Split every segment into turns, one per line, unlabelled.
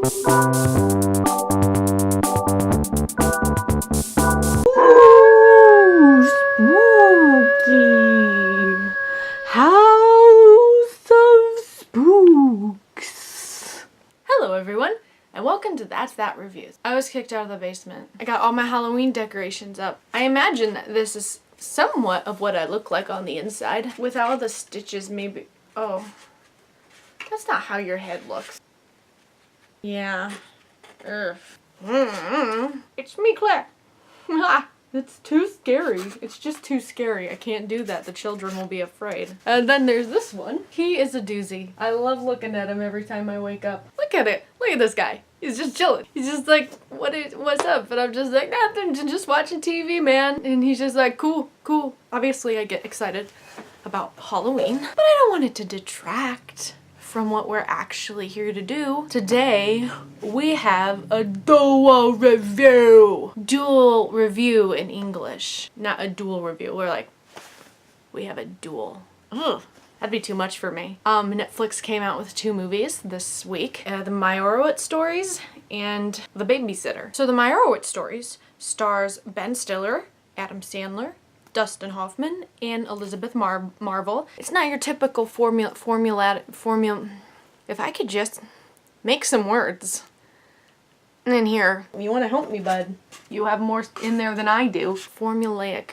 Ooh, spooky. House of Spooks. Hello everyone, and welcome to That's That Reviews. I was kicked out of the basement. I got all my Halloween decorations up. I imagine that this is somewhat of what I look like on the inside. With all the stitches maybe. Oh. That's not how your head looks. Yeah. Ugh. It's me, Claire. It's too scary. It's just too scary. I can't do that. The children will be afraid. And then there's this one. He is a doozy. I love looking at him every time I wake up. Look at it. Look at this guy. He's just chilling. He's just like, what's up? And I'm just like, nothing, just watching TV, man. And he's just like, cool. Obviously, I get excited about Halloween, but I don't want it to detract from what we're actually here to do. Today, we have a dual review. Dual review in English. Not a dual review. We have a duel. Ugh. That'd be too much for me. Netflix came out with 2 movies this week. The Meyerowitz stories and The Babysitter. So the Meyerowitz stories stars Ben Stiller, Adam Sandler, Dustin Hoffman, and Elizabeth Marvel. It's not your typical formula. If I could just make some words in here. You want to help me, bud? You have more in there than I do. Formulatic.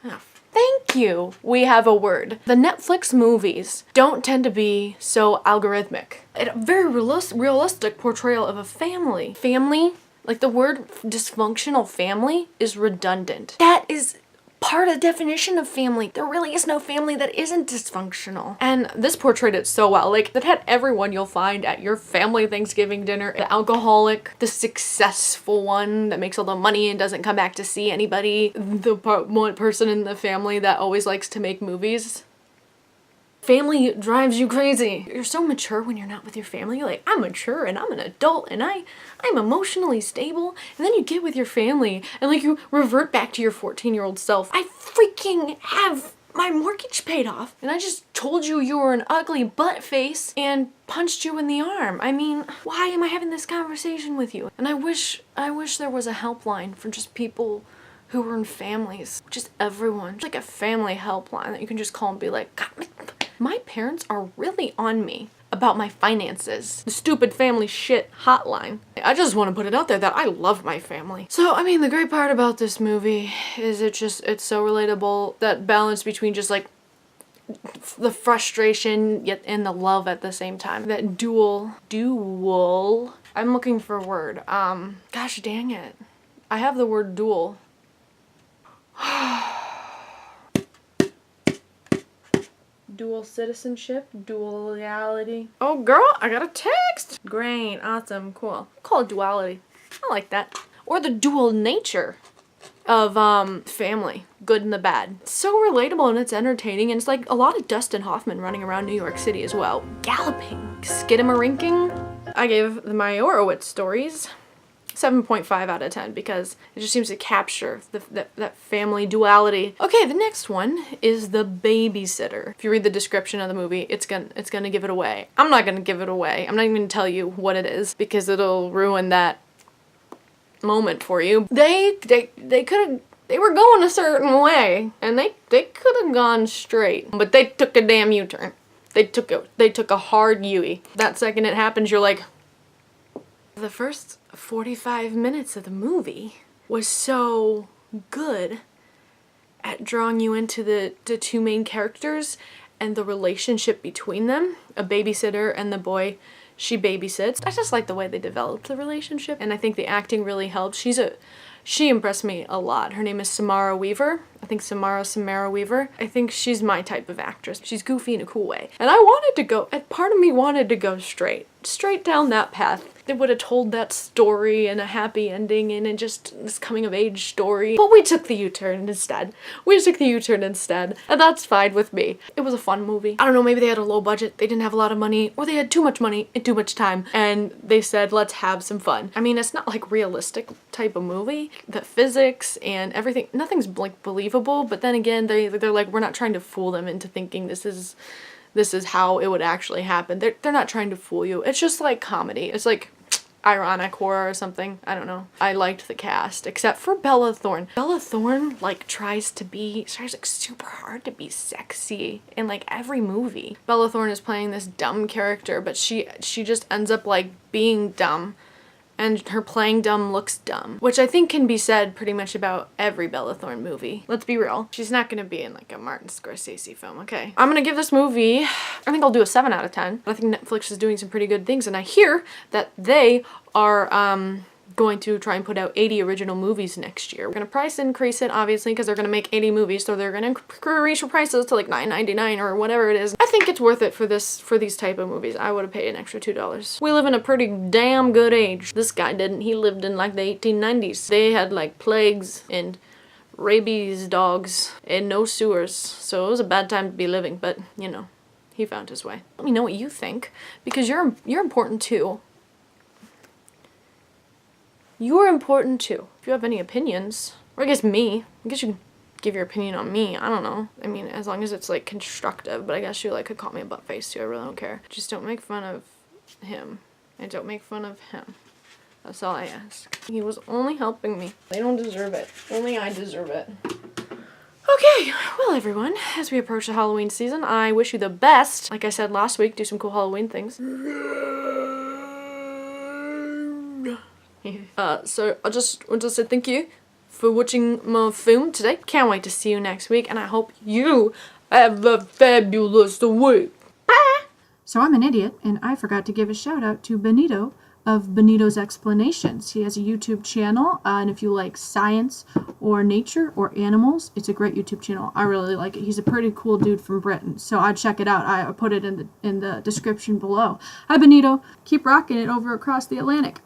Oh, thank you. We have a word. The Netflix movies don't tend to be so algorithmic. A very realistic portrayal of a family. Like the word dysfunctional family is redundant. That is part of the definition of family. There really is no family that isn't dysfunctional. And this portrayed it so well. Like, that had everyone you'll find at your family Thanksgiving dinner. The alcoholic, the successful one that makes all the money and doesn't come back to see anybody. The one person in the family that always likes to make movies. Family drives you crazy. You're so mature when you're not with your family. You're like, I'm mature and I'm an adult and I'm emotionally stable. And then you get with your family and like you revert back to your 14-year-old self. I freaking have my mortgage paid off. And I just told you you were an ugly butt face and punched you in the arm. I mean, why am I having this conversation with you? And I wish there was a helpline for just people who were in families. Just everyone. Just like a family helpline that you can just call and be like, God, my parents are really on me about my finances. The stupid family shit hotline. I just want to put it out there that I love my family. So, I mean, the great part about this movie is it's so relatable. That balance between just like the frustration yet and the love at the same time. That dual. I'm looking for a word. Gosh dang it. I have the word dual. Dual citizenship, dual reality. Oh girl, I got a text! Great, awesome, cool. Call it duality. I like that. Or the dual nature of family, good and the bad. It's so relatable and it's entertaining, and it's like a lot of Dustin Hoffman running around New York City as well. Galloping, skidamarink. I gave the Meyerowitz stories 7.5 out of 10 because it just seems to capture that family duality. Okay, the next one is The Babysitter. If you read the description of the movie, it's gonna give it away. I'm not gonna give it away. I'm not even gonna tell you what it is because it'll ruin that moment for you. They were going a certain way and they could have gone straight, but they took a damn U-turn. They took a hard U-turn. That second it happens, you're like, the first 45 minutes of the movie was so good at drawing you into the 2 main characters and the relationship between them. A babysitter and the boy she babysits. I just like the way they developed the relationship, and I think the acting really helped. She impressed me a lot. Her name is Samara Weaver. I think Samara Weaver. I think she's my type of actress. She's goofy in a cool way. And part of me wanted to go straight down that path. They would have told that story and a happy ending and just this coming of age story. But we took the U-turn instead. And that's fine with me. It was a fun movie. I don't know, maybe they had a low budget, they didn't have a lot of money, or they had too much money and too much time, and they said, let's have some fun. I mean, it's not like realistic type of movie. The physics and everything, nothing's like believable, but then again, they're like, we're not trying to fool them into thinking this is this is how it would actually happen. They're not trying to fool you. It's just like comedy. It's like ironic horror or something. I don't know. I liked the cast, except for Bella Thorne. Bella Thorne, like, tries like super hard to be sexy in like every movie. Bella Thorne is playing this dumb character, but she just ends up like being dumb. And her playing dumb looks dumb, which I think can be said pretty much about every Bella Thorne movie. Let's be real. She's not gonna be in like a Martin Scorsese film, okay? I'm gonna give this movie, I think I'll do a 7 out of 10. I think Netflix is doing some pretty good things, and I hear that they are going to try and put out 80 original movies next year. We're gonna price increase it, obviously, because they're gonna make 80 movies, so they're gonna increase your prices to like $9.99 or whatever it is. I think it's worth it for these type of movies. I would have paid an extra $2. We live in a pretty damn good age. This guy didn't. He lived in like the 1890s. They had like plagues and rabies dogs and no sewers, so it was a bad time to be living, but you know, he found his way. Let me know what you think, because you're important too. You're important too. If you have any opinions, or I guess me, I guess you can give your opinion on me. I don't know. I mean, as long as it's like constructive, but I guess you like could call me a butt face too. I really don't care. Just don't make fun of him. And don't make fun of him. That's all I ask. He was only helping me. They don't deserve it. Only I deserve it. Okay, well everyone, as we approach the Halloween season, I wish you the best. Like I said last week, do some cool Halloween things. So I just want to say thank you for watching my film today. Can't wait to see you next week, and I hope you have a fabulous week. Bye!
So I'm an idiot, and I forgot to give a shout out to Benito of Benito's Explanations. He has a YouTube channel, and if you like science or nature or animals, it's a great YouTube channel. I really like it. He's a pretty cool dude from Britain, so I'd check it out. I put it in the description below. Hi Benito, keep rocking it over across the Atlantic.